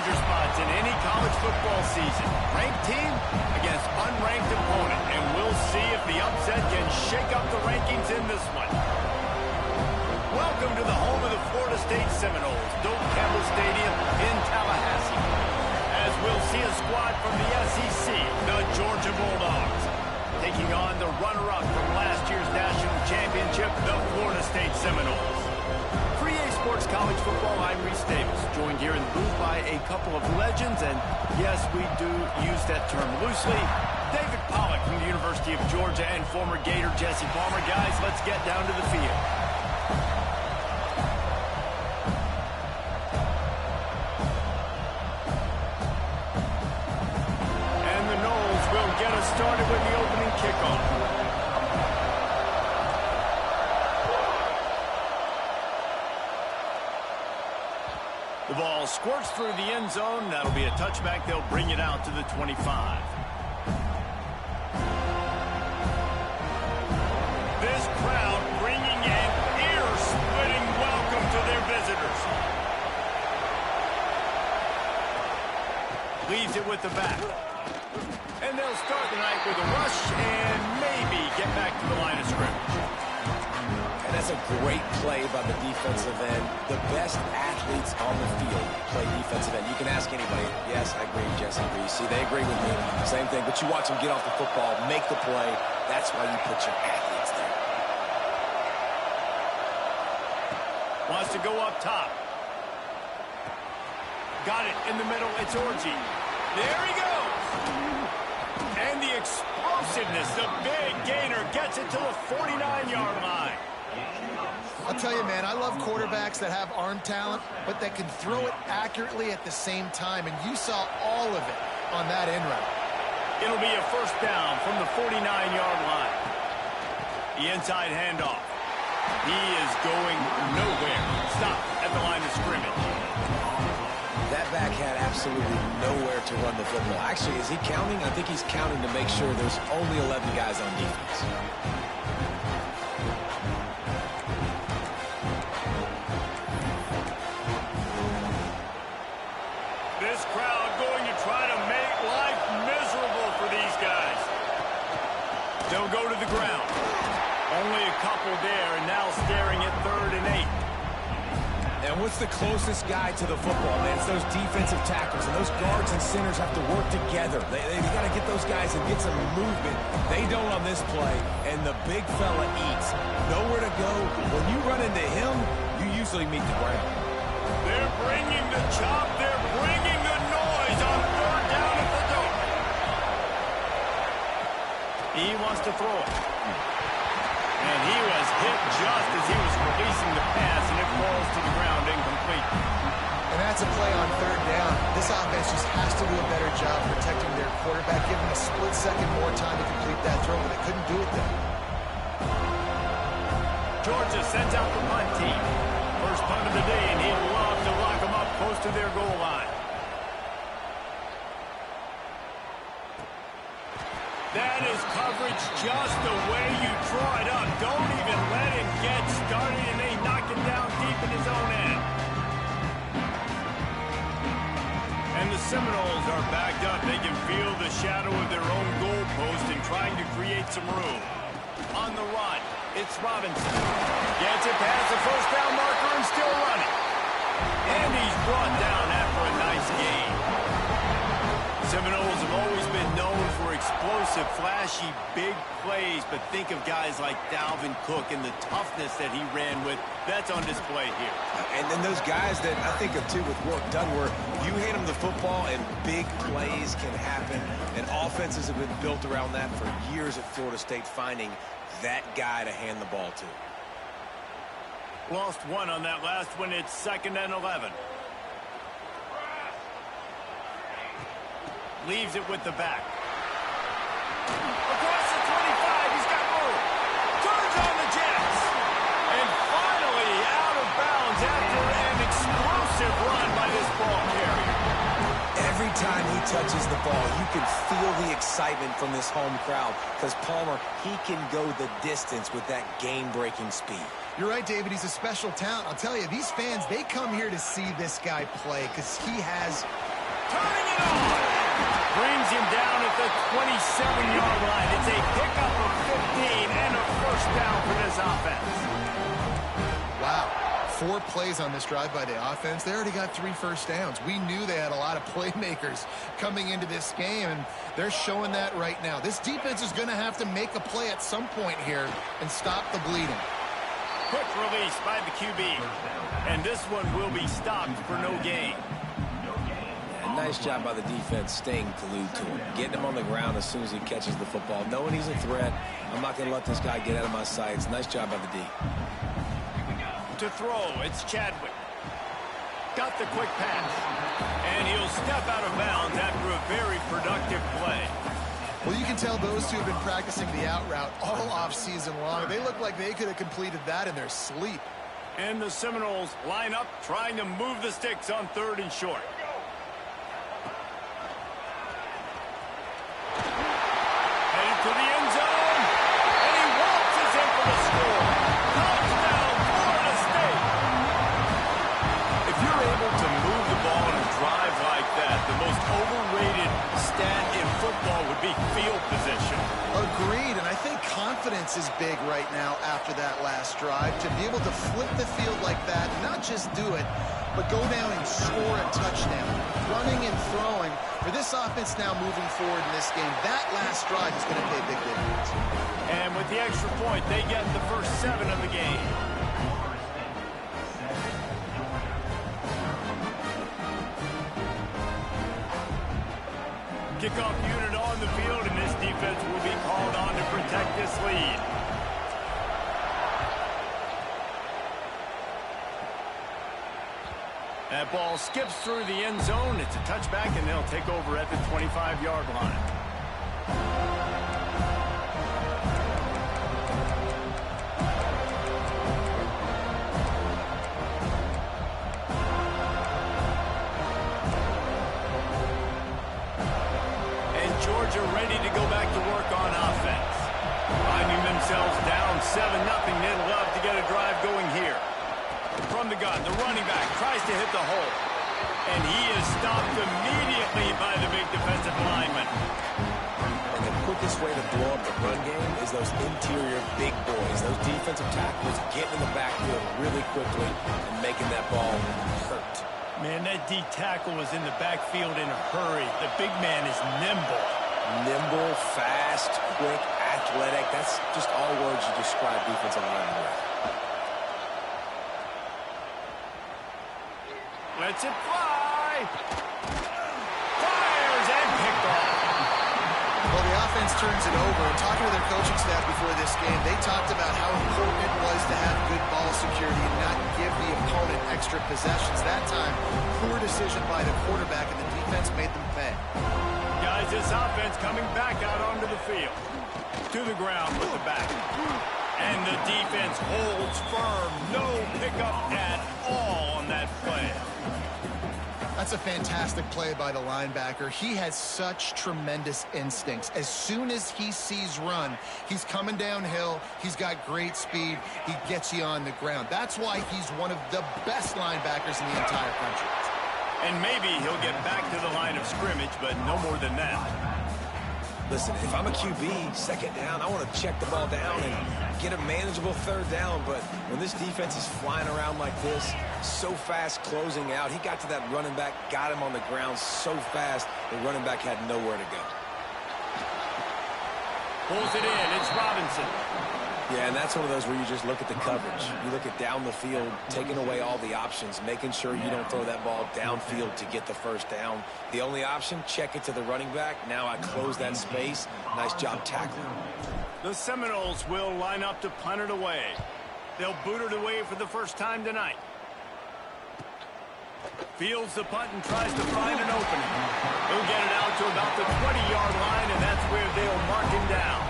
danger spots in any college football season. Ranked team against unranked opponent, and we'll see if the upset can shake up the rankings in this one. Welcome to the home of the Florida State Seminoles, Doak Campbell Stadium in Tallahassee. As we'll see a squad from the SEC, the Georgia Bulldogs, taking on the runner-up from last year's national championship, the Florida State Seminoles. For EA Sports College Football, I'm Reese Davis, joined here in the booth by a couple of legends, and yes, we do use that term loosely. David Pollack from the University of Georgia and former Gator Jesse Palmer. Guys, let's get down to the field. And the Noles will get us started with the opening kickoff. The ball squirts through the end zone. That'll be a touchback. They'll bring it out to the 25. This crowd bringing an ear-splitting welcome to their visitors. Leaves it with the back. And they'll start the night with a rush and maybe get back to the line of scrimmage. And that's a great play by the defensive end. The best athletes on the field play defensive end. You can ask anybody. Yes, I agree, Jesse Reese. See, they agree with me. Same thing. But you watch them get off the football, make the play. That's why you put your athletes there. Wants to go up top. Got it in the middle. It's Orji. There he goes. And the explosiveness, the big gainer, gets it to the 49-yard line. I'll tell you, man, I love quarterbacks that have arm talent, but that can throw it accurately at the same time, and you saw all of it on that end route. It'll be a first down from the 49-yard line. The inside handoff. He is going nowhere. Stop at the line of scrimmage. That back had absolutely nowhere to run the football. Actually, is he counting? I think he's counting to make sure there's only 11 guys on defense. This crowd going to try to make life miserable for these guys. They'll go to the ground. Only a couple there, and now staring at 3rd and 8. And what's the closest guy to the football, man? It's those defensive tackles, and those guards and centers have to work together. They got to get those guys and get some movement. They don't on this play, and the big fella eats. Nowhere to go. When you run into him, you usually meet the ground. They're bringing the chop. They're bringing the noise on 3rd down at the door. He wants to throw it. And he was hit just as he was releasing the pass, and it falls to the ground incomplete. And that's a play on 3rd down. This offense just has to do a better job protecting their quarterback, giving a split second more time to complete that throw, but they couldn't do it then. Georgia sends out the punt team. First punt of the day, and he'd love to lock them up close to their goal line. That is coverage just the way you draw it up. Don't even let him get started, and they knock him down deep in his own end. And the Seminoles are backed up. They can feel the shadow of their own goalpost and trying to create some room. On the run, it's Robinson. Gets it past the first down marker and still running. And he's brought down after a nice gain. Seminoles have always been known for explosive, flashy, big plays, but think of guys like Dalvin Cook and the toughness that he ran with. That's on display here. And then those guys that I think of, too, with work done, where you hand them the football and big plays can happen, and offenses have been built around that for years at Florida State, finding that guy to hand the ball to. Lost one on that last one. It's 2nd and 11. Leaves it with the back. Across the 25, he's got room. Turns on the Jets. And finally out of bounds after an explosive run by this ball carrier. Every time he touches the ball, you can feel the excitement from this home crowd, because Palmer, he can go the distance with that game-breaking speed. You're right, David. He's a special talent. I'll tell you, these fans, they come here to see this guy play because he has turning it on. Brings him down at the 27-yard line. It's a pickup of 15 and a first down for this offense. Wow. 4 plays on this drive by the offense. They already got 3 first downs. We knew they had a lot of playmakers coming into this game, and they're showing that right now. This defense is going to have to make a play at some point here and stop the bleeding. Quick release by the QB. And this one will be stopped for no gain. Yeah, nice job by the defense staying glued to him. Getting him on the ground as soon as he catches the football. Knowing he's a threat, I'm not going to let this guy get out of my sights. Nice job by the D. To throw, it's Chadwick. Got the quick pass. And he'll step out of bounds after a very productive play. Well, you can tell those two have been practicing the out route all off season long. They look like they could have completed that in their sleep. And the Seminoles line up trying to move the sticks on 3rd and short. Headed to the end zone. And he waltzes in for the score. Touchdown, Florida State. If you're able to move the ball and drive like that, the most overrated stat in football would be field position. Agreed, and I think confidence is big right now after that last drive. To be able to flip the field like that, not just do it, but go down and score a touchdown. Running and throwing. For this offense now moving forward in this game, that last drive is going to pay big dividends. And with the extra point, they get the first 7 of the game. Kickoff unit on the field, and this defense will be called on to protect this lead. That ball skips through the end zone. It's a touchback, and they'll take over at the 25-yard line. Georgia ready to go back to work on offense. Finding themselves down 7-0, they'd love to get a drive going here. From the gun, the running back tries to hit the hole. And he is stopped immediately by the big defensive lineman. And the quickest way to blow up the run game is those interior big boys. Those defensive tackles getting in the backfield really quickly and making that ball hurt. Man, that D tackle was in the backfield in a hurry. The big man is nimble. Nimble, fast, quick, athletic. That's just all words you describe defensive linemen with. Lets it fly. Fires and picked off. Well, the offense turns it over. And talking to their coaching staff before this game, they talked about how important it was to have good ball security and not give the opponent extra possessions. That time, poor decision by the quarterback, and the defense made them pay. Guys, this offense coming back out onto the field. To the ground with the back. And the defense holds firm. No pickup at all on that play. That's a fantastic play by the linebacker. He has such tremendous instincts. As soon as he sees run, he's coming downhill. He's got great speed. He gets you on the ground. That's why he's one of the best linebackers in the entire country. And maybe he'll get back to the line of scrimmage, but no more than that. Listen, if I'm a QB, second down, I want to check the ball down and get a manageable 3rd down. But when this defense is flying around like this, so fast closing out, he got to that running back, got him on the ground so fast, the running back had nowhere to go. Pulls it in. It's Robinson. Yeah, and that's one of those where you just look at the coverage. You look at down the field, taking away all the options, making sure you don't throw that ball downfield to get the first down. The only option, check it to the running back. Now I close that space. Nice job tackling. The Seminoles will line up to punt it away. They'll boot it away for the first time tonight. Fields the punt and tries to find an opening. He'll get it out to about the 20-yard line, and that's where they'll mark him down.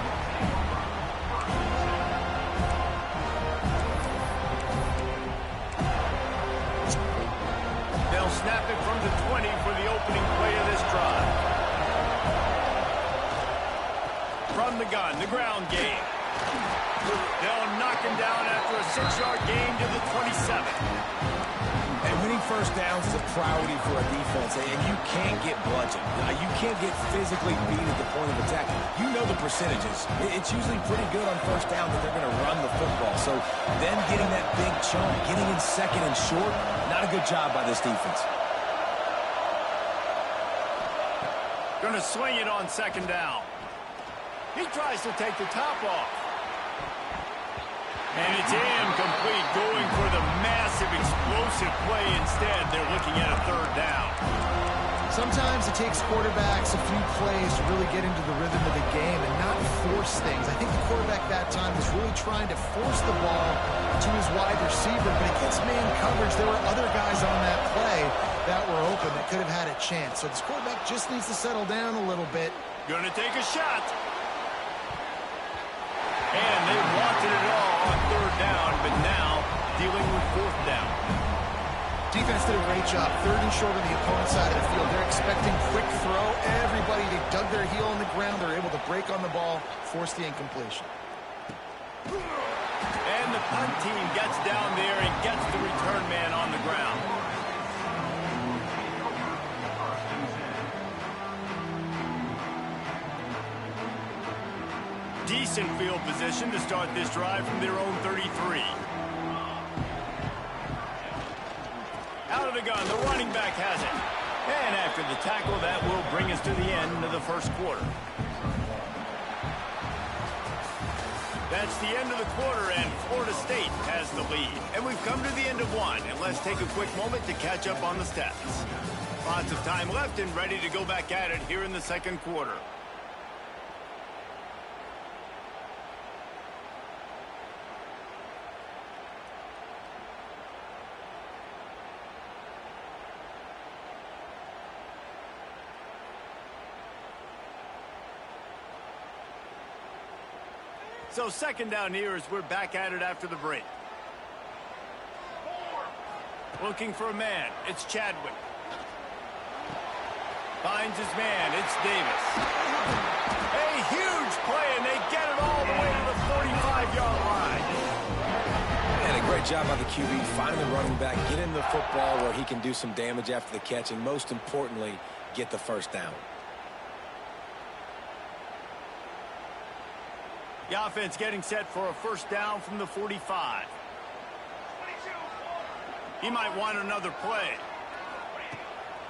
They'll snap it from the 20 for the opening play of this drive. From the gun, the ground game. They'll knock him down after a 6-yard gain to the 27. And winning first downs is a priority for a defense, and you can't get bludgeoned. You can't get physically beat at the point of attack. You know the percentages. It's usually pretty good on first down that they're going to run the football. So them getting that big chunk, getting in second and short, not a good job by this defense. Going to swing it on second down. He tries to take the top off. And it's incomplete, going for the massive, explosive play instead. They're looking at a third down. Sometimes it takes quarterbacks a few plays to really get into the rhythm of the game and not force things. I think the quarterback that time was really trying to force the ball to his wide receiver, but against man coverage, there were other guys on that play that were open that could have had a chance. So this quarterback just needs to settle down a little bit. Going to take a shot. And they wanted it all on third down, but now dealing with fourth down. Defense did a great job. Third and short on the opponent's side of the field. They're expecting quick throw. Everybody, they dug their heel on the ground. They're able to break on the ball, force the incompletion. And the punt team gets down there and gets the return man on the ground. Decent field position to start this drive from their own 33. Out of the gun, the running back has it. And after the tackle, that will bring us to the end of the first quarter. That's the end of the quarter, and Florida State has the lead. And we've come to the end of one, and let's take a quick moment to catch up on the stats. Lots of time left and ready to go back at it here in the second quarter. So second down here as we're back at it after the break. Looking for a man. It's Chadwick. Finds his man. It's Davis. A huge play, and they get it all the way to the 45-yard line. And a great job by the QB finding the running back, getting the football where he can do some damage after the catch, and most importantly, get the first down. The offense getting set for a first down from the 45. He might want another play.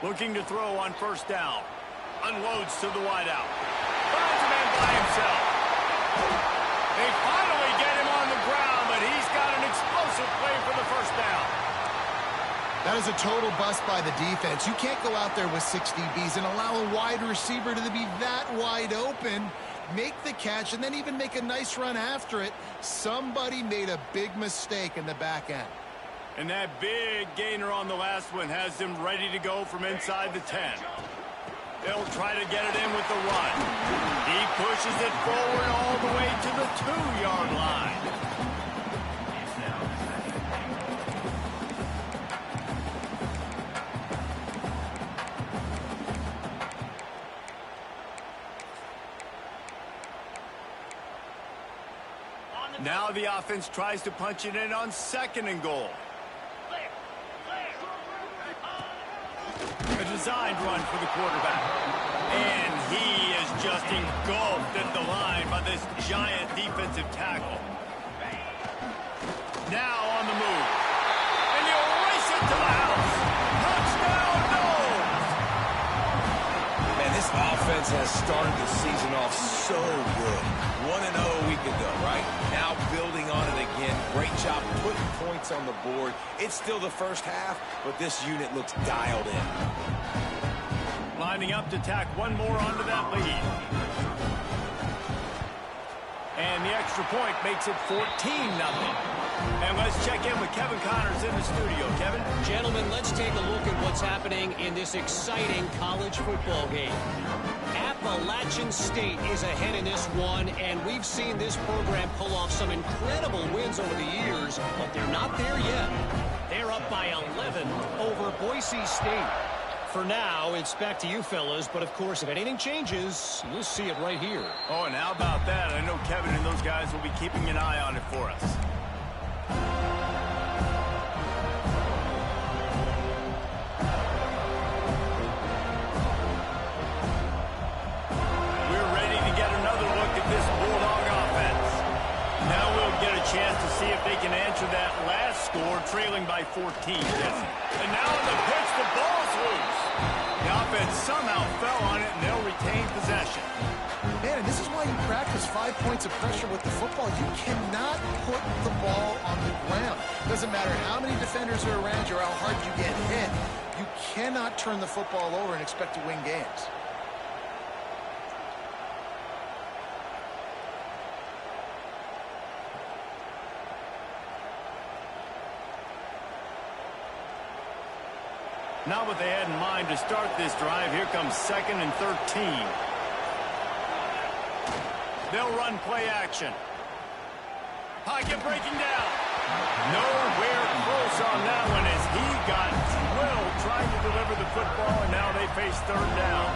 Looking to throw on first down. Unloads to the wideout. Finds a man by himself. They finally get him on the ground, but he's got an explosive play for the first down. That is a total bust by the defense. You can't go out there with 6 DBs and allow a wide receiver to be that wide open, make the catch, and then even make a nice run after it. Somebody made a big mistake in the back end. And that big gainer on the last one has them ready to go from inside the 10. They'll try to get it in with the run. He pushes it forward all the way to the 2-yard line. Now the offense tries to punch it in on second and goal. A designed run for the quarterback. And he is just engulfed at the line by this giant defensive tackle. Now on the move. And he'll race it to the house. Touchdown, Noles! Man, this offense has started the season off so good. 1-0 a week ago, right? Now building on it again. Great job putting points on the board. It's still the first half, but this unit looks dialed in. Lining up to tack one more onto that lead. And the extra point makes it 14-0. And let's check in with Kevin Connors in the studio. Kevin? Gentlemen, let's take a look at what's happening in this exciting college football game. Appalachian State is ahead in this one, and we've seen this program pull off some incredible wins over the years, but they're not there yet. They're up by 11 over Boise State. For now, it's back to you fellas, but of course, if anything changes, you'll see it right here. Oh, and how about that? I know Kevin and those guys will be keeping an eye on it for us. 14, Jesse. And now in the pitch, the ball's loose. The offense somehow fell on it, and they'll retain possession. Man, and this is why you practice 5 points of pressure with the football. You cannot put the ball on the ground. Doesn't matter how many defenders are around you or how hard you get hit. You cannot turn the football over and expect to win games. Not what they had in mind to start this drive. Here comes 2nd and 13. They'll run play action. Pocket breaking down. Nowhere close on that one as he got drilled trying to deliver the football, and now they face 3rd down.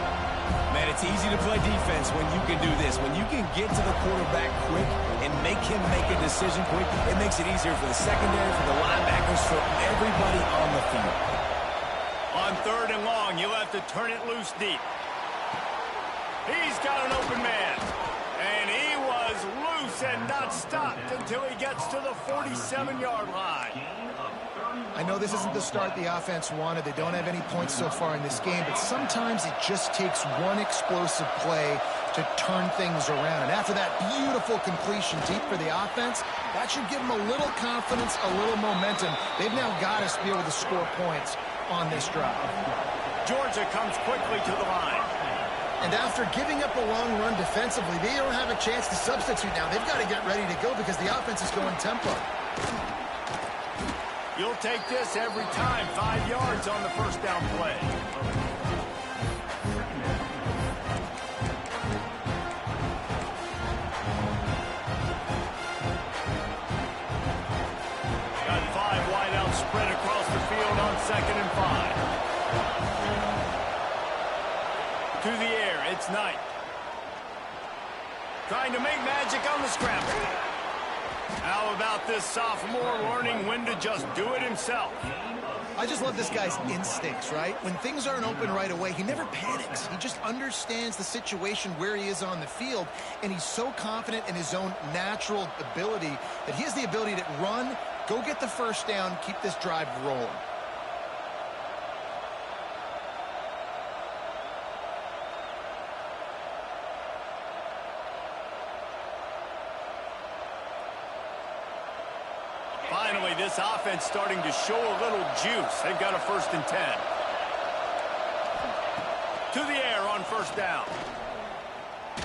Man, it's easy to play defense when you can do this. When you can get to the quarterback quick and make him make a decision quick, it makes it easier for the secondary, for the linebackers, for everybody on the field. On 3rd and long, you'll have to turn it loose deep. He's got an open man. And he was loose and not stopped until he gets to the 47-yard line. I know this isn't the start the offense wanted. They don't have any points so far in this game, but sometimes it just takes one explosive play to turn things around. And after that beautiful completion deep for the offense, that should give them a little confidence, a little momentum. They've now got us to be able to score points on this drive. Georgia comes quickly to the line. And after giving up a long run defensively, they don't have a chance to substitute now. They've got to get ready to go because the offense is going tempo. You'll take this every time. 5 yards on the 1st down play. Got 5 wide out spread across the field on 2nd and 5. To the air, it's Knight. Trying to make magic on the scramble. How about this sophomore learning when to just do it himself? I just love this guy's instincts, right? When things aren't open right away, he never panics. He just understands the situation where he is on the field, and he's so confident in his own natural ability that he has the ability to run, go get the 1st down, keep this drive rolling. Finally, this offense starting to show a little juice. They've got a 1st and 10. To the air on 1st down.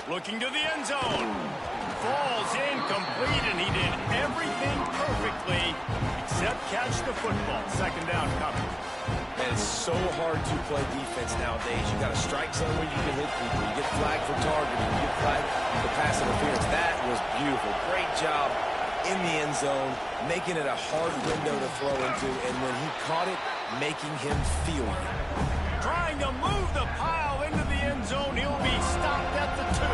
Looking to the end zone. Falls incomplete, and he did everything perfectly except catch the football. 2nd down coming. Man, it's so hard to play defense nowadays. You got a strike zone where you can hit people. You get flagged for targeting. You get flagged for pass interference. That was beautiful. Great job in the end zone, making it a hard window to throw into, and when he caught it, making him feel it. Trying to move the pile into the end zone. He'll be stopped at the 2.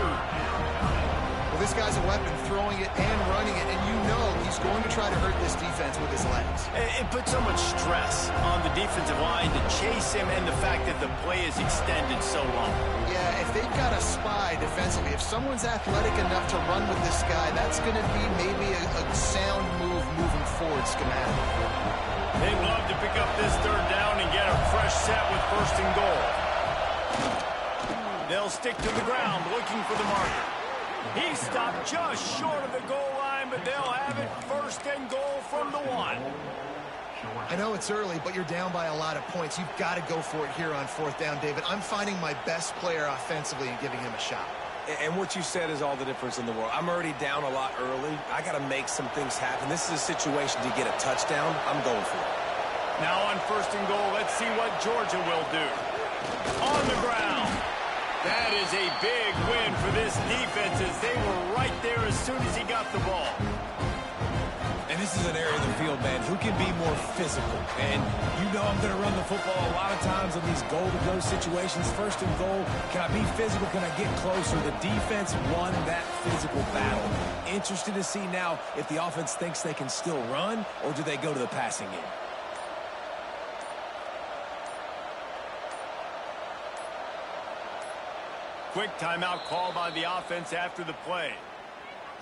Well, this guy's a weapon, throwing it and running it, and you know he's going to try to hurt this defense with his legs. It puts so much stress on the defensive line to chase him, and the fact that the play is extended so long. Yeah, if they've got a spy defensively, if someone's athletic enough to run with this guy, that's going to be maybe a sound move moving forward schematic. They'd love to pick up this 3rd down and get a fresh set with 1st and goal. They'll stick to the ground looking for the marker. He stopped just short of the goal line, but they'll have it 1st and goal from the 1. I know it's early, but you're down by a lot of points. You've got to go for it here on 4th down, David. I'm finding my best player offensively and giving him a shot. And what you said is all the difference in the world. I'm already down a lot early. I got to make some things happen. This is a situation to get a touchdown. I'm going for it. Now on 1st and goal, let's see what Georgia will do. On the ground. That is a big win for this defense as they were right there as soon as he got the ball. And this is an area of the field, man, who can be more physical. And you know I'm going to run the football a lot of times in these goal-to-go situations. 1st and goal, can I be physical? Can I get closer? The defense won that physical battle. Interested to see now if the offense thinks they can still run, or do they go to the passing game? Quick timeout call by the offense after the play.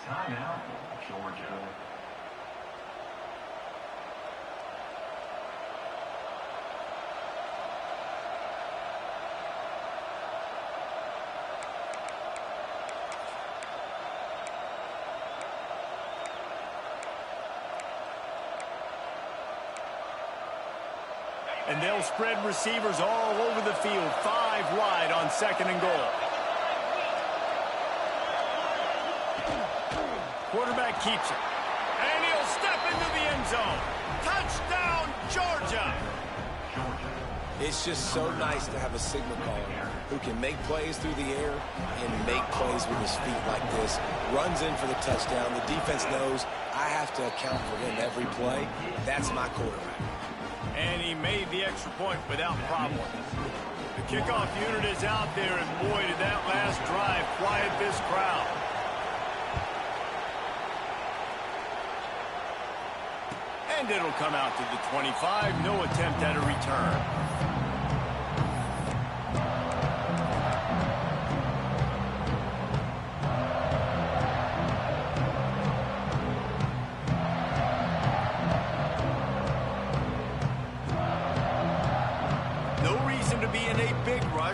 Timeout, Georgia. And they'll spread receivers all over the field, 5 wide on 2nd and goal. Quarterback keeps it. And he'll step into the end zone. Touchdown, Georgia! It's just so nice to have a signal caller who can make plays through the air and make plays with his feet like this. Runs in for the touchdown. The defense knows I have to account for him every play. That's my quarterback. And he made the extra point without problem. The kickoff unit is out there, and boy, did that last drive quiet this crowd. And it'll come out to the 25. No attempt at a return.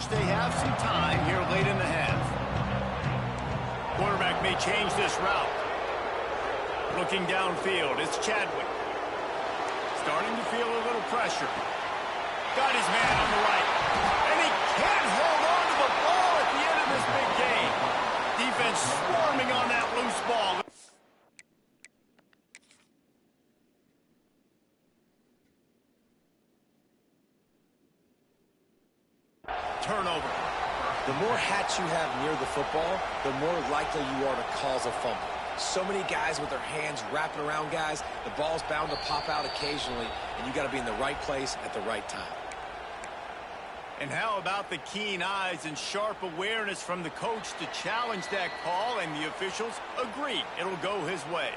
They have some time here late in the half. Quarterback may change this route. Looking downfield, it's Chadwick. Starting to feel a little pressure. Got his man on the right. And he can't hold on to the ball at the end of this big game. Defense swarming on that loose ball. Turnover. The more hats you have near the football, the more likely you are to cause a fumble. So many guys with their hands wrapping around guys, the ball's bound to pop out occasionally, and you got to be in the right place at the right time. And how about the keen eyes and sharp awareness from the coach to challenge that call, and the officials agree it'll go his way.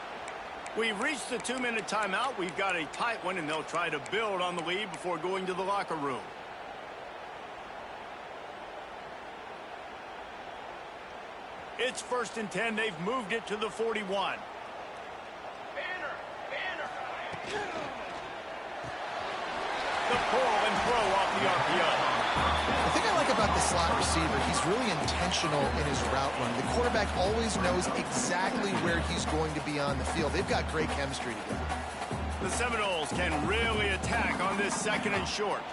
We've reached the 2-minute timeout. We've got a tight one, and they'll try to build on the lead before going to the locker room. It's 1st and 10. They've moved it to the 41. The pull and throw off the RPO. The thing I like about the slot receiver, he's really intentional in his route run. The quarterback always knows exactly where he's going to be on the field. They've got great chemistry together. The Seminoles can really attack on this 2nd and short.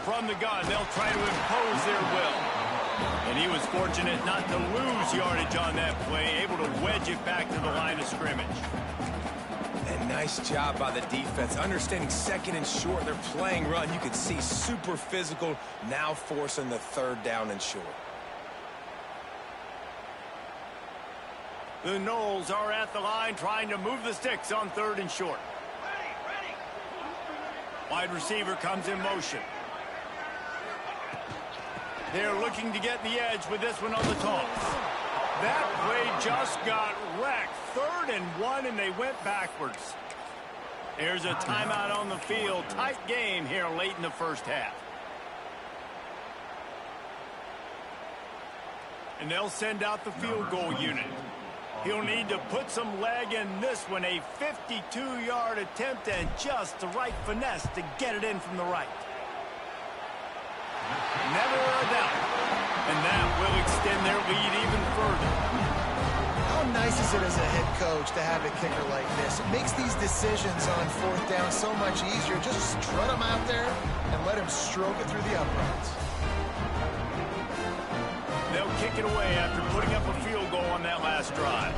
From the gun, they'll try to impose their will. And he was fortunate not to lose yardage on that play, able to wedge it back to the line of scrimmage. And nice job by the defense. Understanding 2nd and short, they're playing run. You can see super physical, now forcing the 3rd down and short. The Noles are at the line trying to move the sticks on 3rd and short. Wide receiver comes in motion. They're looking to get the edge with this one on the toss. That play just got wrecked. 3rd and 1, and they went backwards. There's a timeout on the field. Tight game here late in the 1st half. And they'll send out the field goal unit. He'll need to put some leg in this one. A 52-yard attempt and just the right finesse to get it in from the right. Never a doubt. And that will extend their lead even further. How nice is it as a head coach to have a kicker like this? It makes these decisions on 4th down so much easier. Just strut him out there and let him stroke it through the uprights. They'll kick it away after putting up a field goal on that last drive.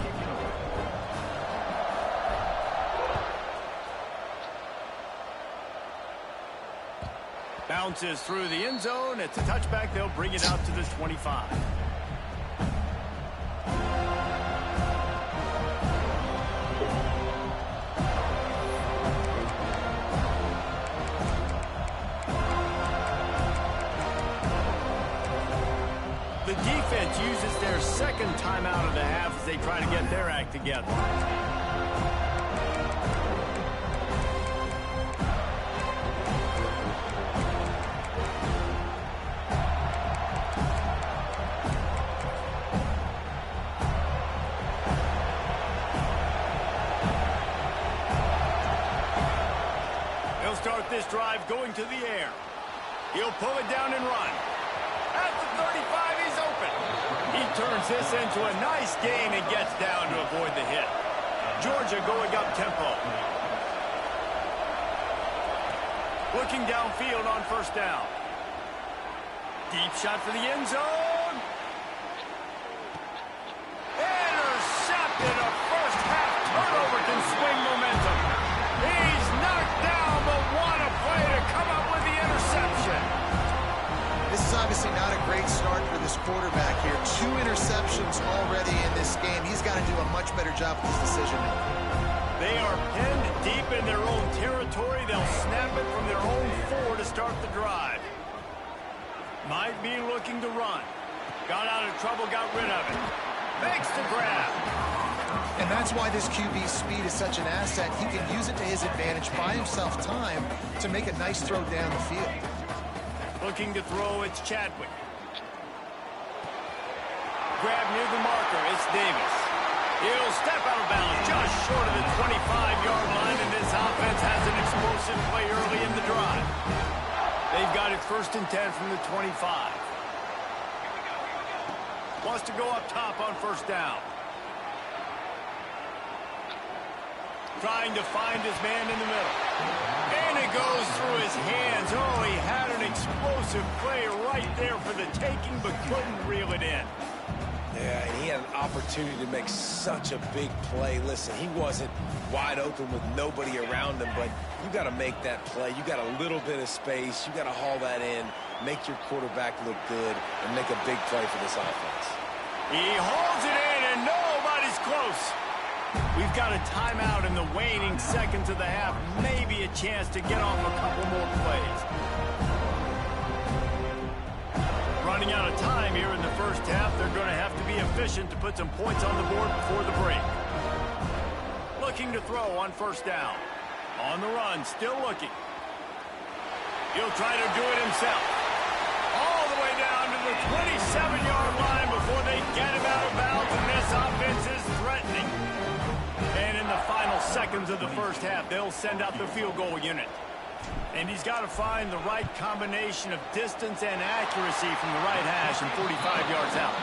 Bounces through the end zone. It's a touchback. They'll bring it out to the 25. The defense uses their 2nd timeout of the half as they try to get their act together. Start this drive going to the air. He'll pull it down and run. At the 35, he's open. He turns this into a nice gain and gets down to avoid the hit. Georgia going up tempo. Looking downfield on first down. Deep shot for the end zone. Intercepted. A first half turnover can swing momentum. He's knocked down, but what a play to come up with the interception. This is obviously not a great start for this quarterback here. 2 interceptions already in this game. He's got to do a much better job with his decision-making. They are pinned deep in their own territory. They'll snap it from their own 4 to start the drive. Might be looking to run. Got out of trouble, got rid of it. Makes the grab. And that's why this QB's speed is such an asset. He can use it to his advantage, buy himself time to make a nice throw down the field. Looking to throw, it's Chadwick. Grab near the marker, it's Davis. He'll step out of bounds just short of the 25-yard line, and this offense has an explosive play early in the drive. They've got it 1st and 10 from the 25. Wants to go up top on first down. Trying to find his man in the middle. And it goes through his hands. Oh, he had an explosive play right there for the taking, but couldn't reel it in. Yeah, and he had an opportunity to make such a big play. Listen, he wasn't wide open with nobody around him, but you got to make that play. You got a little bit of space. You got to haul that in, make your quarterback look good, and make a big play for this offense. He holds it in, and nobody's close. We've got a timeout in the waning seconds of the half. Maybe a chance to get off a couple more plays. Running out of time here in the first half. They're going to have to be efficient to put some points on the board before the break. Looking to throw on first down. On the run, still looking. He'll try to do it himself. All the way down to the 27-yard line before they get him out of bounds, and this offense is threatening. And in the final seconds of the first half, they'll send out the field goal unit. And he's got to find the right combination of distance and accuracy from the right hash and 45 yards out.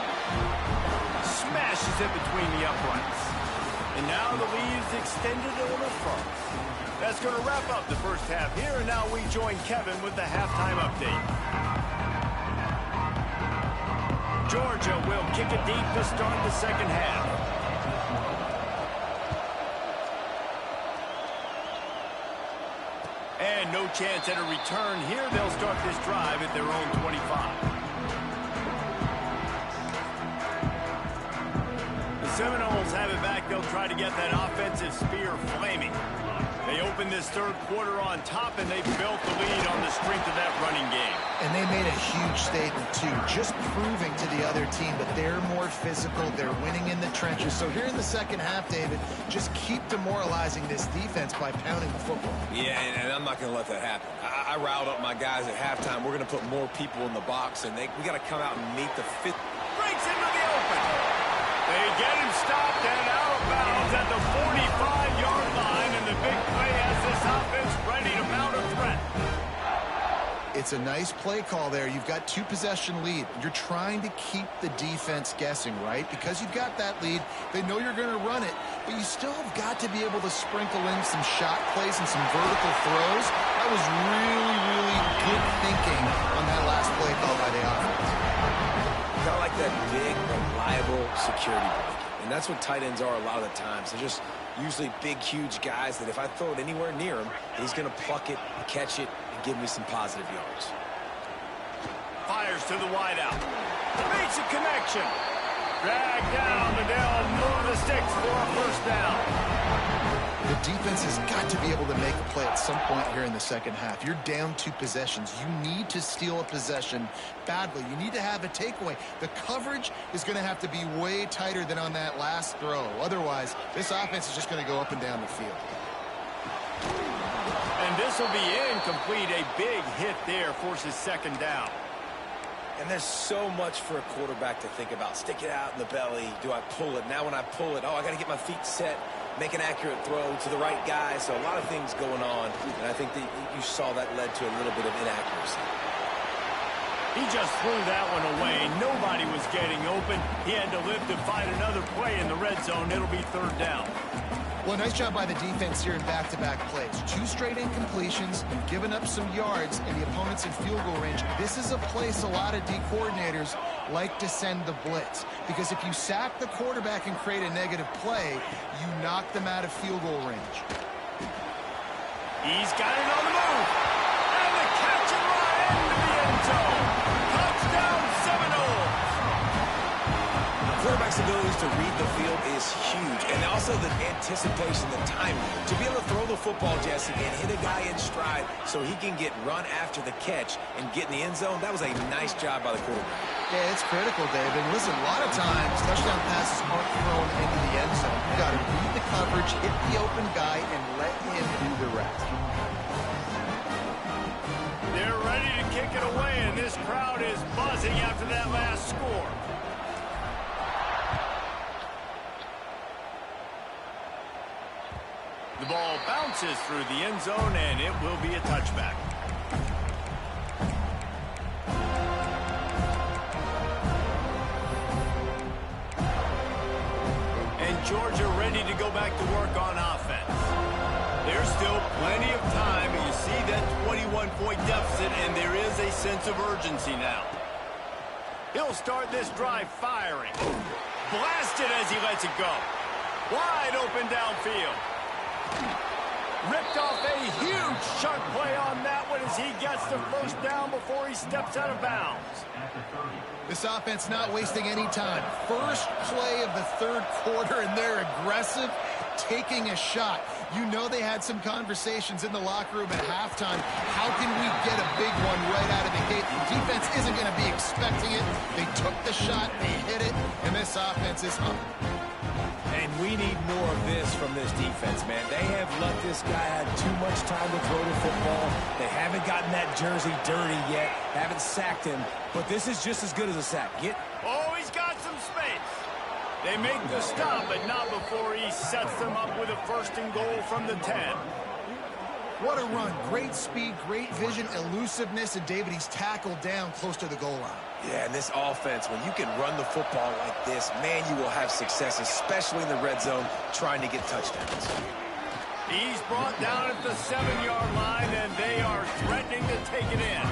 Smashes it between the uprights. And now the lead's extended a little further. That's going to wrap up the first half here, and now we join Kevin with the halftime update. Georgia will kick it deep to start the second half. And no chance at a return here. They'll start this drive at their own 25. The Seminoles have it back. They'll try to get that offensive spear flaming. They opened this third quarter on top, and they built the lead on the strength of that running game. And they made a huge statement, too, just proving to the other team that they're more physical, they're winning in the trenches. So here in the second half, David, just keep demoralizing this defense by pounding the football. Yeah, and I'm not going to let that happen. I riled up my guys at halftime. We're going to put more people in the box, and we got to come out and meet the fifth. Breaks into the open. They get him stopped and out of bounds at the 45-yard line, and the big play has this offense ready to mount a threat. It's a nice play call there. You've got 2-possession lead. You're trying to keep the defense guessing, right? Because you've got that lead. They know you're going to run it, but you still have got to be able to sprinkle in some shot plays and some vertical throws. That was really, really good thinking on that last play call by the offense. Got like that big, reliable security blanket. And that's what tight ends are a lot of the times. They're just usually big, huge guys that if I throw it anywhere near him, he's going to pluck it, catch it, and give me some positive yards. Fires to the wideout. Makes a connection. Drag down, but they'll move the sticks for a first down. The defense has got to be able to make a play at some point here in the second half. You're down 2 possessions. You need to steal a possession badly. You need to have a takeaway. The coverage is going to have to be way tighter than on that last throw. Otherwise, this offense is just going to go up and down the field. And this will be incomplete. A big hit there forces second down. And there's so much for a quarterback to think about. Stick it out in the belly. Do I pull it? Now when I pull it, I got to get my feet set. Make an accurate throw to the right guy. So a lot of things going on. And I think that you saw that led to a little bit of inaccuracy. He just threw that one away. Nobody was getting open. He had to live to find another play in the red zone. It'll be third down. Well, nice job by the defense here in back-to-back plays. 2 straight incompletions, giving up some yards, and the opponent's in field goal range. This is a place a lot of D coordinators like to send the blitz, because if you sack the quarterback and create a negative play, you knock them out of field goal range. He's got it on the move. And the catch and run into the end zone. Touchdown, Seminoles. Quarterback's abilities to read the field is huge, and also the anticipation, the timing. To be able to throw the football, Jesse, and hit a guy in stride so he can get run after the catch and get in the end zone, that was a nice job by the quarterback. Yeah, it's critical, David. And listen, a lot of times, touchdown passes aren't thrown into the end zone. You've got to read the coverage, hit the open guy, and let him do the rest. They're ready to kick it away, and this crowd is buzzing after that last score. The ball bounces through the end zone, and it will be a touchback. And Georgia ready to go back to work on offense. There's still plenty of time, but you see that 21-point deficit, and there is a sense of urgency now. He'll start this drive firing. Blasted as he lets it go. Wide open downfield. Ripped off a huge chunk play on that one as he gets the first down before he steps out of bounds. This offense not wasting any time. First play of the third quarter, and they're aggressive, taking a shot. You know they had some conversations in the locker room at halftime. How can we get a big one right out of the gate? The defense isn't going to be expecting it. They took the shot, they hit it, and this offense is up. And we need more of this from this defense, man. They have let this guy have too much time to throw the football. They haven't gotten that jersey dirty yet, haven't sacked him, but this is just as good as a sack. Oh, he's got some space. They make the stop, but not before he sets them up with a first and goal from the 10. What a run. Great speed, great vision, elusiveness, and David, he's tackled down close to the goal line. Yeah, and this offense, when you can run the football like this, man, you will have success, especially in the red zone, trying to get touchdowns. He's brought down at the 7-yard line, and they are threatening to take it in.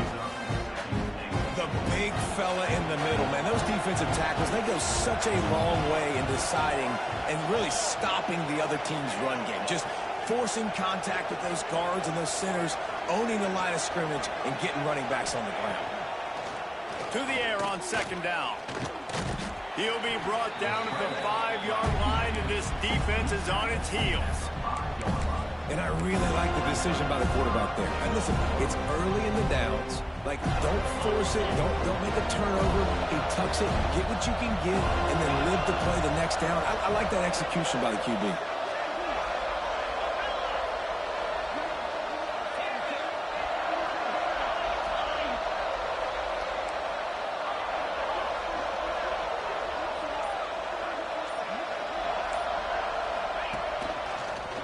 The big fella in the middle, man. Those defensive tackles, they go such a long way in deciding and really stopping the other team's run game. Just forcing contact with those guards and those centers, owning the line of scrimmage, and getting running backs on the ground. To the air on second down. He'll be brought down at the 5-yard line, and this defense is on its heels. And I really like the decision by the quarterback there. And listen, it's early in the downs. Like, don't force it. Don't make a turnover. He tucks it, get what you can get, and then live to play the next down. I like that execution by the QB.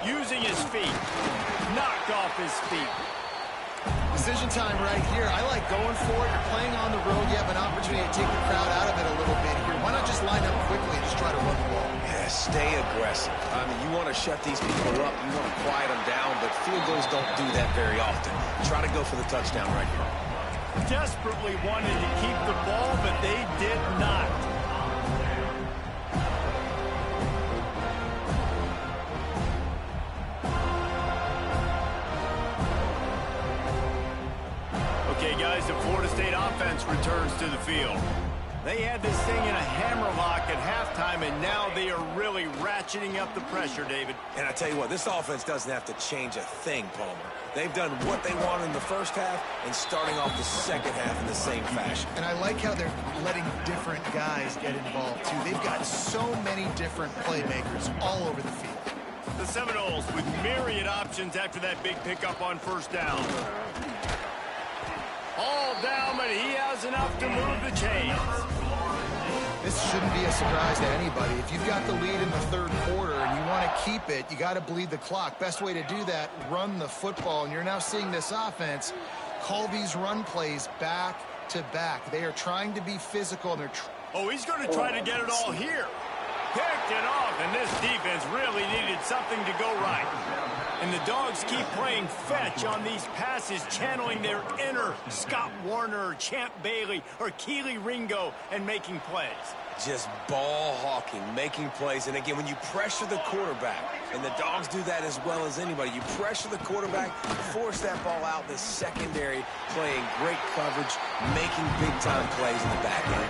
Using his feet. Knocked off his feet. Decision time right here. I like going for it. You're playing on the road. You have an opportunity to take the crowd out of it a little bit here. Why not just line up quickly and just try to run the ball? Yeah, stay aggressive. I mean, you want to shut these people up. You want to quiet them down, but field goals don't do that very often. Try to go for the touchdown right here. Desperately wanted to keep the ball, but they did not. Okay, guys, the Florida State offense returns to the field. They had this thing in a hammerlock at halftime, and now they are really ratcheting up the pressure, David. And I tell you what, this offense doesn't have to change a thing, Palmer. They've done what they wanted in the first half and starting off the second half in the same fashion. And I like how they're letting different guys get involved, too. They've got so many different playmakers all over the field. The Seminoles with myriad options after that big pickup on first down. All down, but he has enough to move the chains. This shouldn't be a surprise to anybody. If you've got the lead in the third quarter and you want to keep it, you got to bleed the clock. Best way to do that, run the football. And you're now seeing this offense call these run plays back to back. They are trying to be physical. And he's going to try to get it all here. Picked it off, and this defense really needed something to go right. And the Dogs keep playing fetch on these passes, channeling their inner Scott Warner, or Champ Bailey, or Keely Ringo, and making plays. Just ball hawking, making plays. And again, when you pressure the quarterback, and the Dogs do that as well as anybody, you pressure the quarterback, force that ball out, the secondary playing great coverage, making big-time plays in the back end.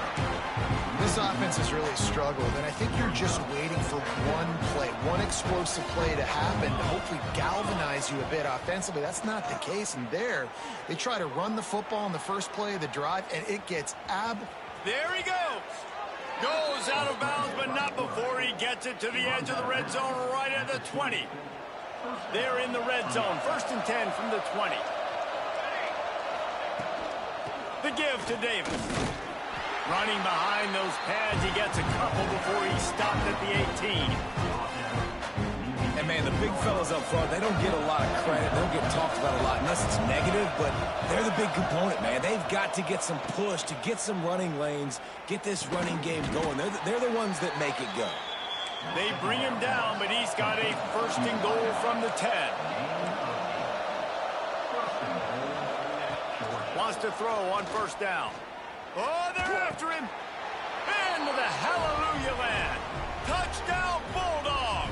This offense has really struggled, and I think you're just waiting for one play, one explosive play to happen to hopefully galvanize you a bit offensively. That's not the case, and there, they try to run the football in the first play of the drive, and it gets There he goes. Goes out of bounds, but not before he gets it to the edge of the red zone right at the 20. They're in the red zone, 1st and 10 from the 20. The give to Davis. Running behind those pads, he gets a couple before he's stopped at the 18. And, man, the big fellas up front, they don't get a lot of credit. They don't get talked about a lot unless it's negative, but they're the big component, man. They've got to get some push, to get some running lanes, get this running game going. They're the ones that make it go. They bring him down, but he's got a 1st and goal from the 10. Wants to throw on 1st down. Oh, they're after him. Into the hallelujah land. Touchdown, Bulldogs.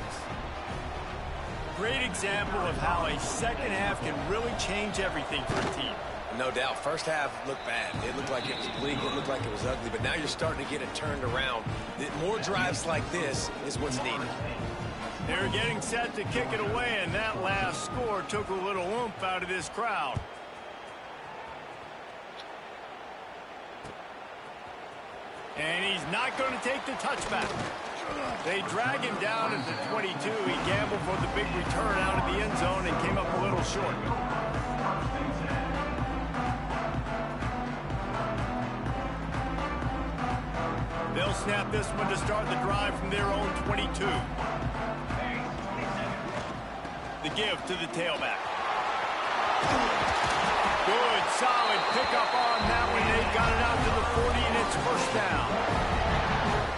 Great example of how a second half can really change everything for a team. No doubt. First half looked bad. It looked like it was bleak. It looked like it was ugly. But now you're starting to get it turned around. More drives like this is what's needed. They're getting set to kick it away, and that last score took a little oomph out of this crowd. And he's not going to take the touchback. They drag him down at the 22. He gambled for the big return out of the end zone and came up a little short. They'll snap this one to start the drive from their own 22. The give to the tailback. Good, solid pickup on that one. They've got it out to the 40, and it's 1st down.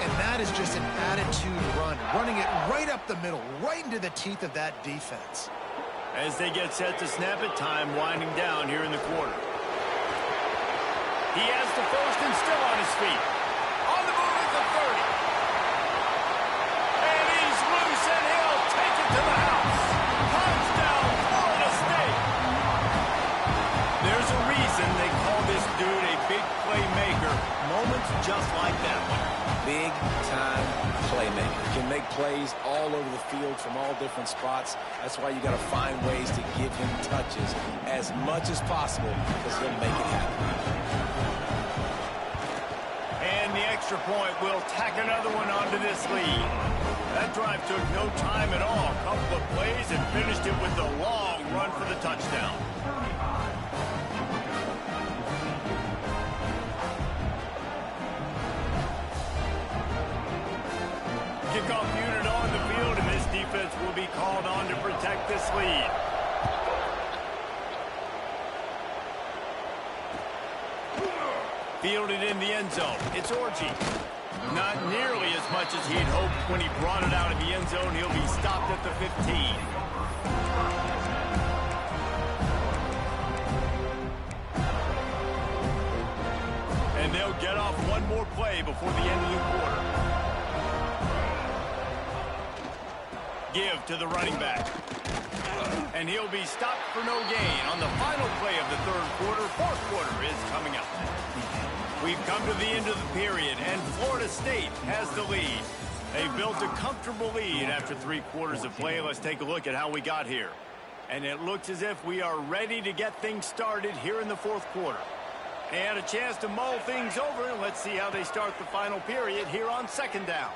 And that is just an attitude run, running it right up the middle, right into the teeth of that defense. As they get set to snap it, time winding down here in the quarter. He has the 1st and still on his feet. On the move at the 30. And he's loose, and he'll take it to the house. Touchdown, Florida State. There's a reason they call this dude a big playmaker. Moments just like that one. Big-time playmaker. Can make plays all over the field from all different spots. That's why you got to find ways to give him touches as much as possible because he'll make it happen. And the extra point will tack another one onto this lead. That drive took no time at all. A couple of plays and finished it with a long run for the touchdown. Kickoff unit on the field, and this defense will be called on to protect this lead. Fielded in the end zone. It's Orji. Not nearly as much as he'd hoped when he brought it out of the end zone. He'll be stopped at the 15. And they'll get off one more play before the end of the quarter. Give to the running back. And he'll be stopped for no gain on the final play of the 3rd quarter. 4th quarter is coming up. We've come to the end of the period, and Florida State has the lead. They've built a comfortable lead after 3 quarters of play. Let's take a look at how we got here. And it looks as if we are ready to get things started here in the 4th quarter. And a chance to mull things over. Let's see how they start the final period here on 2nd down.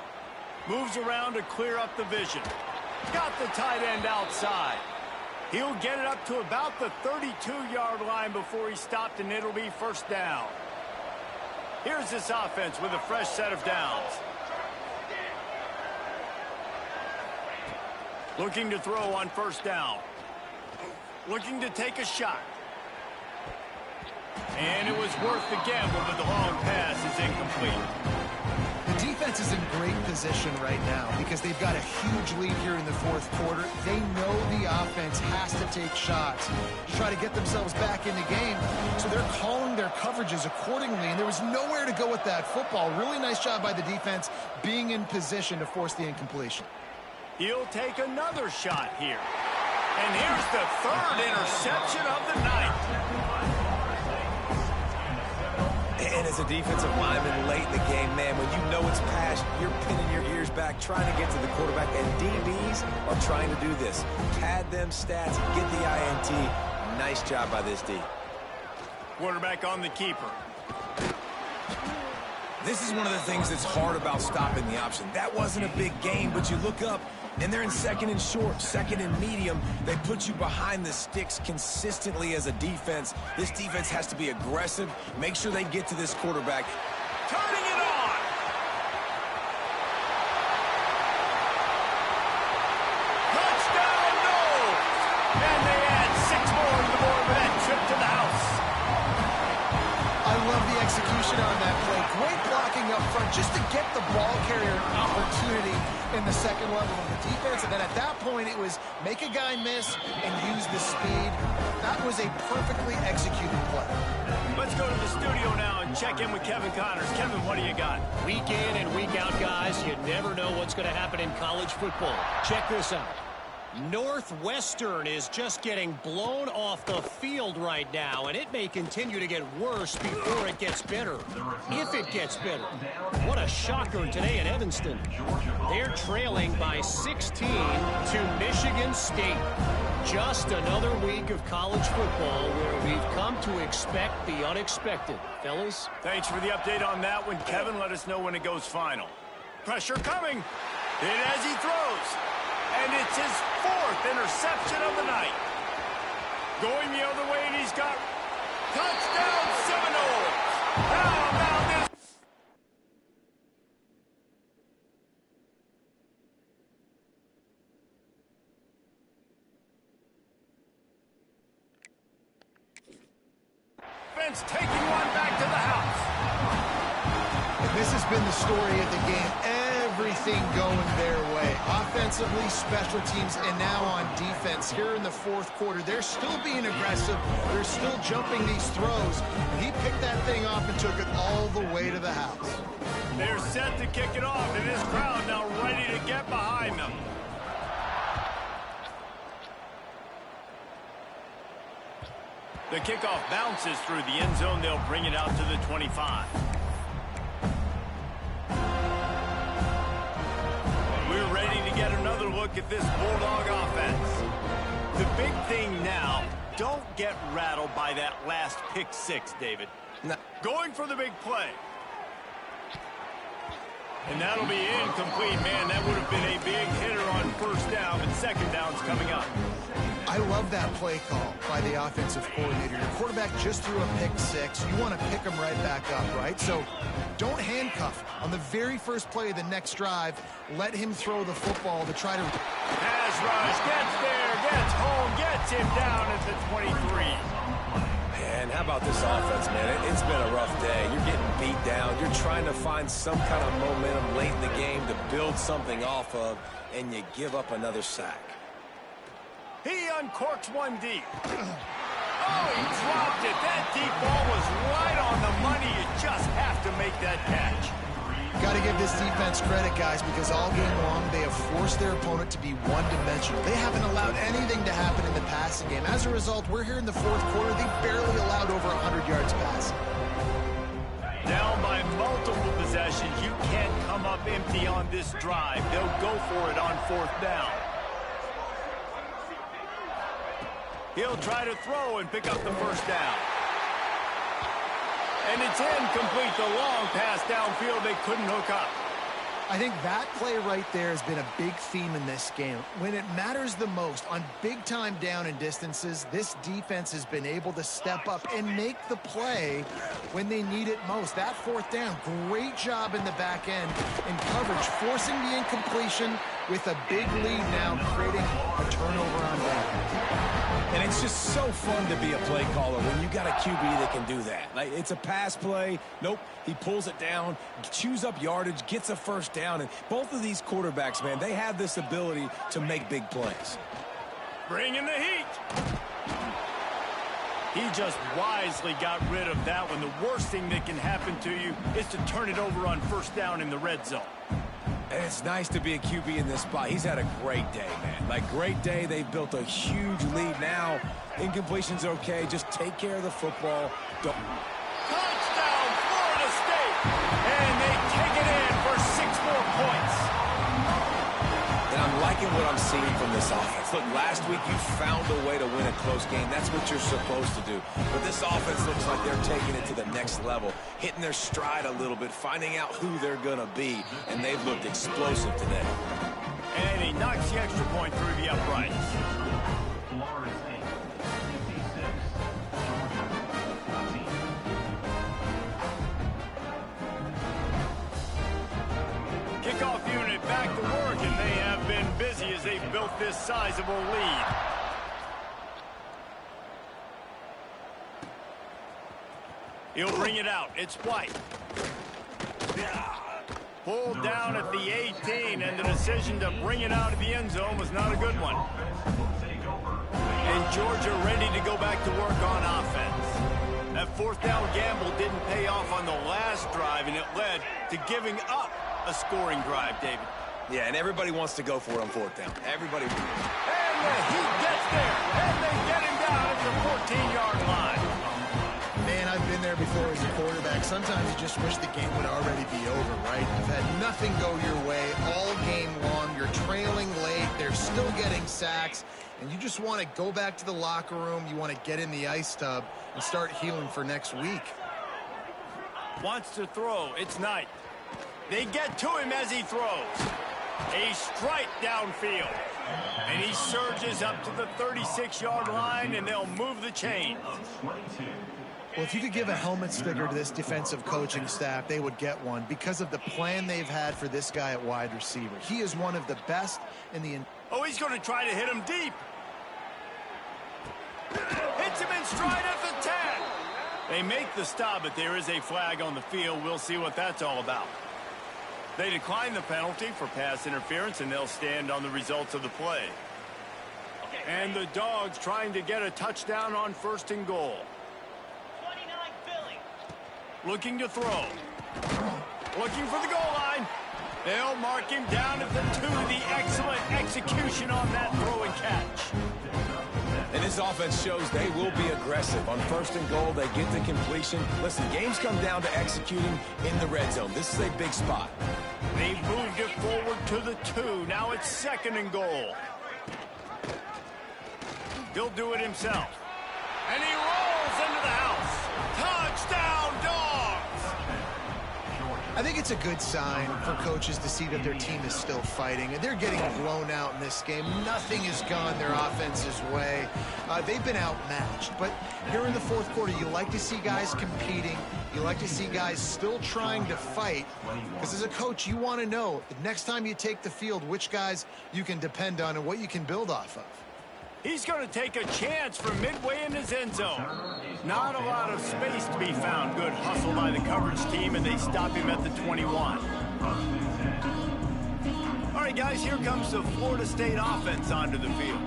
Moves around to clear up the vision. Got the tight end outside. He'll get it up to about the 32-yard line before he's stopped, and it'll be 1st down. Here's this offense with a fresh set of downs. Looking to throw on 1st down. Looking to take a shot. And it was worth the gamble, but the long pass is incomplete. The defense is in great position right now because they've got a huge lead here in the fourth quarter. They know the offense has to take shots to try to get themselves back in the game, so they're calling their coverages accordingly, and there was nowhere to go with that football. Really nice job by the defense being in position to force the incompletion. He'll take another shot here. And here's the third interception of the night. And as a defensive lineman late in the game, man, when you know it's past, you're pinning your ears back, trying to get to the quarterback, and DBs are trying to do this. Pad them stats, get the INT. Nice job by this D. Quarterback on the keeper. This is one of the things that's hard about stopping the option. That wasn't a big gain, but you look up, and they're in second and short, second and medium. They put you behind the sticks consistently as a defense. This defense has to be aggressive, make sure they get to this quarterback. Turning it on! Touchdown, no! And they add 6 more to the board with that trip to the house. I love the execution on that play. Great blocking up front just to get the ball carrier an opportunity in the second level of the defense. And then at that point, it was make a guy miss and use the speed. That was a perfectly executed play. Let's go to the studio now and check in with Kevin Connors. Kevin, what do you got? Week in and week out, guys, you never know what's going to happen in college football. Check this out. Northwestern is just getting blown off the field right now, and it may continue to get worse before it gets better. If it gets better. What a shocker today at Evanston. They're trailing by 16 to Michigan State. Just another week of college football where we've come to expect the unexpected. Fellas? Thanks for the update on that one, Kevin. Let us know when it goes final. Pressure coming. And as he throws. And it's his 4th interception of the night. Going the other way, and he's got touchdown Seminoles. How about this? Offense taking one back to the house. And this has been the story of the game. Everything going their way. Offensively, special teams, and now on defense. Here in the fourth quarter, they're still being aggressive. They're still jumping these throws. He picked that thing off and took it all the way to the house. They're set to kick it off, and this crowd now ready to get behind them. The kickoff bounces through the end zone. They'll bring it out to the 25. We're ready to get another look at this Bulldog offense. The big thing now, don't get rattled by that last pick 6, David. No. Going for the big play. And that'll be incomplete, man. That would have been a big hitter on first down, and second down's coming up. I love that play call by the offensive coordinator. Your quarterback just threw a pick 6. You want to pick him right back up, right? So don't handcuff. On the very first play of the next drive, let him throw the football to try to... Pass rush, gets there, gets home, gets him down at the 23. Man, how about this offense, man? It's been a rough day. You're getting beat down. You're trying to find some kind of momentum late in the game to build something off of, and you give up another sack. He uncorks one deep. Oh, he dropped it. That deep ball was right on the money. You just have to make that catch. Got to give this defense credit, guys, because all game long they have forced their opponent to be one-dimensional. They haven't allowed anything to happen in the passing game. As a result, we're here in the fourth quarter. They barely allowed over 100 yards passing. Down by multiple possessions. You can't come up empty on this drive. They'll go for it on fourth down. He'll try to throw and pick up the first down. And it's incomplete. The long pass downfield, they couldn't hook up. I think that play right there has been a big theme in this game. When it matters the most, on big-time down and distances, this defense has been able to step up and make the play when they need it most. That fourth down, great job in the back end in coverage, forcing the incompletion with a big lead now, creating a turnover on down. And it's just so fun to be a play caller when you got a QB that can do that. Like, it's a pass play. Nope, he pulls it down, chews up yardage, gets a first down. And both of these quarterbacks, man, they have this ability to make big plays. Bring in the heat. He just wisely got rid of that one. The worst thing that can happen to you is to turn it over on first down in the red zone. And it's nice to be a QB in this spot. He's had a great day, man. Like, great day. They've built a huge lead now. Incompletion's okay. Just take care of the football. Don't... Touchdown, Florida State! And they take it in for 6 more points. And I'm liking what I'm seeing from this offense. Look, last week you found a way to win a close game. That's what you're supposed to do. But this offense looks like they're taking it to the next level, hitting their stride a little bit, finding out who they're going to be, and they've looked explosive today. And he knocks the extra point through the uprights. Kickoff unit back to work, and they have been busy as they've built this sizable lead. He'll bring it out. It's White. Pulled down at the 18, and the decision to bring it out of the end zone was not a good one. And Georgia ready to go back to work on offense. That fourth down gamble didn't pay off on the last drive, and it led to giving up a scoring drive, David. Yeah, and everybody wants to go for it on fourth down. Everybody. And the heat gets there, and they get him down at the 14-yard line. Man, I've been there before as a quarterback. Sometimes you just wish the game would already be over, right? You've had nothing go your way all game long. You're trailing late. They're still getting sacks. And you just want to go back to the locker room. You want to get in the ice tub and start healing for next week. Wants to throw. It's Knight. They get to him as he throws. A strike downfield. And he surges up to the 36-yard line, and they'll move the chains. Well, if you could give a helmet sticker to this defensive coaching staff, they would get one because of the plan they've had for this guy at wide receiver. He is one of the best in the... Oh, he's going to try to hit him deep. Hits him in stride at the 10. They make the stop, but there is a flag on the field. We'll see what that's all about. They decline the penalty for pass interference, and they'll stand on the results of the play. And the Dogs trying to get a touchdown on 1st and goal. 29 Philly. Looking to throw. Looking for the goal line. They'll mark him down at the 2. The excellent execution on that throw and catch. And this offense shows they will be aggressive. On 1st and goal, they get the completion. Listen, games come down to executing in the red zone. This is a big spot. They've moved it forward to the 2. Now it's 2nd and goal. He'll do it himself. And he rolls into the house. Touchdown, Dogs! I think it's a good sign for coaches to see that their team is still fighting. And they're getting blown out in this game. Nothing has gone their offense's way. They've been outmatched. But here in the 4th quarter, you like to see guys competing. You like to see guys still trying to fight. Because as a coach, you want to know the next time you take the field, which guys you can depend on and what you can build off of. He's going to take a chance from midway in his end zone. Not a lot of space to be found. Good hustle by the coverage team, and they stop him at the 21. All right, guys, here comes the Florida State offense onto the field.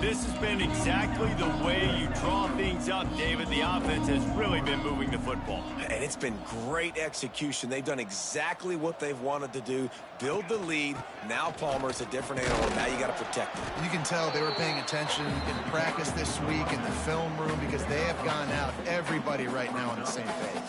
This has been exactly the way you draw things up, David. The offense has really been moving the football. And it's been great execution. They've done exactly what they've wanted to do. Build the lead. Now Palmer's a different animal. Now you got to protect him. You can tell they were paying attention in practice this week in the film room because they have gone out, everybody right now on the same page.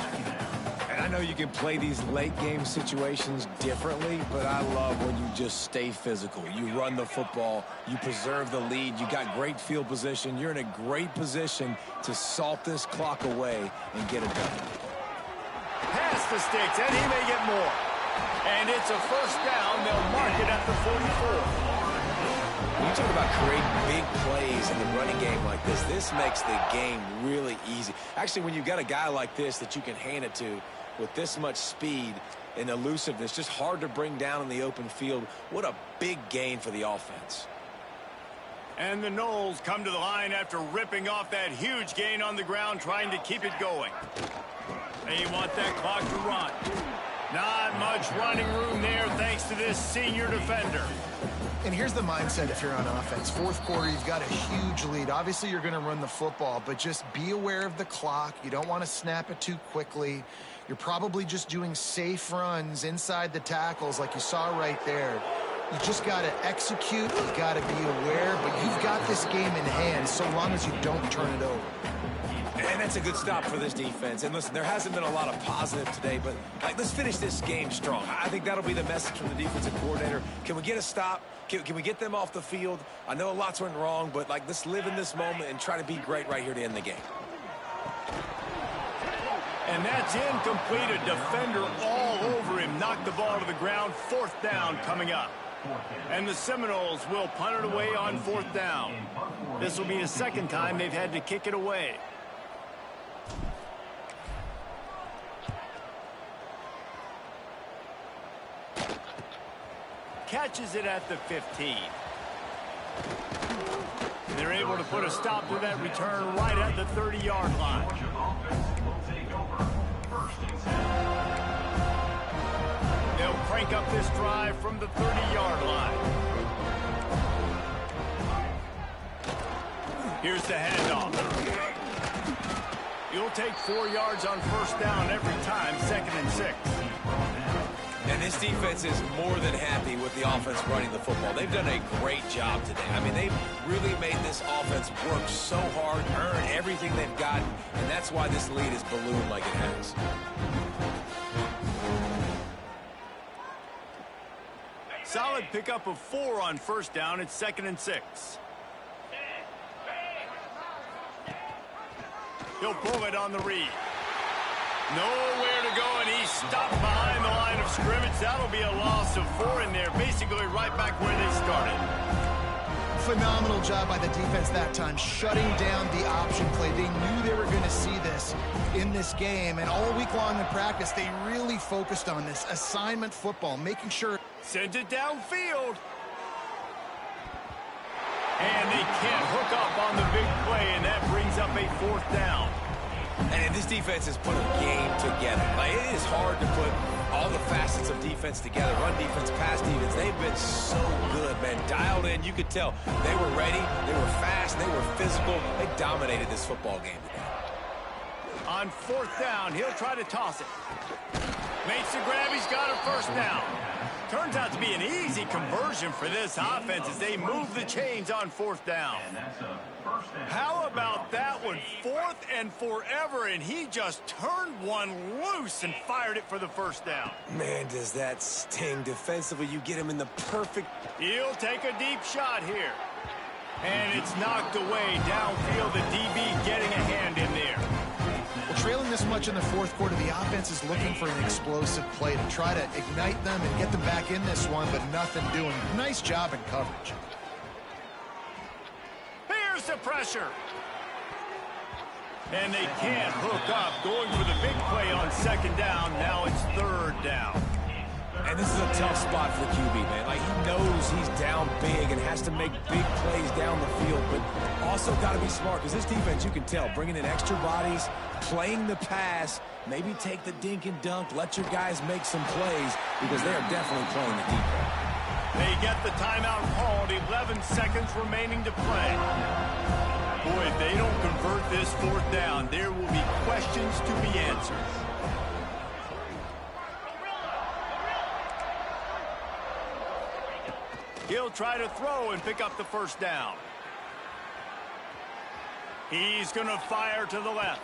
And I know you can play these late game situations differently, but I love when you just stay physical. You run the football, you preserve the lead, you got great field position, you're in a great position to salt this clock away and get it done. Pass the sticks, and he may get more. And it's a 1st down. They'll mark it at the 44. When you talk about creating big plays in the running game like this makes the game really easy. Actually, when you've got a guy like this that you can hand it to with this much speed and elusiveness, just hard to bring down in the open field, what a big gain for the offense. And the Knowles come to the line after ripping off that huge gain on the ground, trying to keep it going. They want that clock to run. Not much running room there thanks to this senior defender. And here's the mindset if you're on offense. Fourth quarter, you've got a huge lead. Obviously, you're going to run the football, but just be aware of the clock. You don't want to snap it too quickly. You're probably just doing safe runs inside the tackles like you saw right there. You just got to execute. You got to be aware, but you've got this game in hand so long as you don't turn it over. And that's a good stop for this defense. And listen, there hasn't been a lot of positive today, but let's finish this game strong. I think that'll be the message from the defensive coordinator. Can we get a stop? Can we get them off the field? I know lots went wrong, but let's live in this moment and try to be great right here to end the game. And that's incomplete. A defender all over him. Knocked the ball to the ground. Fourth down coming up. And the Seminoles will punt it away on fourth down. This will be the second time they've had to kick it away. Catches it at the 15. They're able to put a stop to that return right at the 30-yard line. They'll crank up this drive from the 30-yard line. Here's the handoff. You'll take 4 yards on first down every time, 2nd and 6. And this defense is more than happy with the offense running the football. They've done a great job today. I mean, they've really made this offense work so hard, earn everything they've gotten, and that's why this lead is ballooned like it has. Solid pickup of 4 on first down. It's 2nd and 6. He'll pull it on the read. Nowhere to go, and he's stopped behind the line of scrimmage. That'll be a loss of 4 in there, basically right back where they started. Phenomenal job by the defense that time, shutting down the option play. They knew they were going to see this in this game, and all week long in practice, they really focused on this assignment football, making sure. Sends it downfield. And they can't hook up on the big play, and that brings up a fourth down. And this defense has put a game together. It is hard to put all the facets of defense together. Run defense, pass defense. They've been so good, man. Dialed in. You could tell they were ready. They were fast. They were physical. They dominated this football game today. On fourth down, he'll try to toss it. Makes the grab. He's got a first down. Turns out to be an easy conversion for this offense as they move the chains on fourth down. How about that one? 4th and forever, and he just turned one loose and fired it for the first down. Man, does that sting defensively. You get him in the perfect. He'll take a deep shot here. And it's knocked away downfield. The DB getting a hand in there. Well, trailing this much in the fourth quarter, the offense is looking for an explosive play to try to ignite them and get them back in this one, but nothing doing. Nice job in coverage. Here's the pressure. And they can't hook up. Going for the big play on second down. Now it's third down. And this is a tough spot for the QB, man. He knows he's down big and has to make big plays down the field, but also got to be smart because this defense, you can tell, bringing in extra bodies, playing the pass, maybe take the dink and dunk, let your guys make some plays because they are definitely playing the deep ball. They get the timeout called. 11 seconds remaining to play. Boy, if they don't convert this fourth down, there will be questions to be answered. He'll try to throw and pick up the first down. He's going to fire to the left.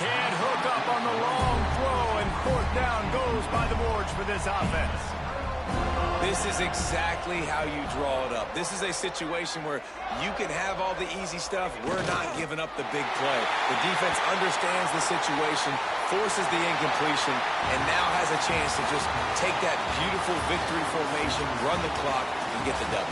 Can't hook up on the long throw, and fourth down goes by the boards for this offense. This is exactly how you draw it up. This is a situation where you can have all the easy stuff. We're not giving up the big play. The defense understands the situation, forces the incompletion, and now has a chance to just take that beautiful victory formation, run the clock, and get the W.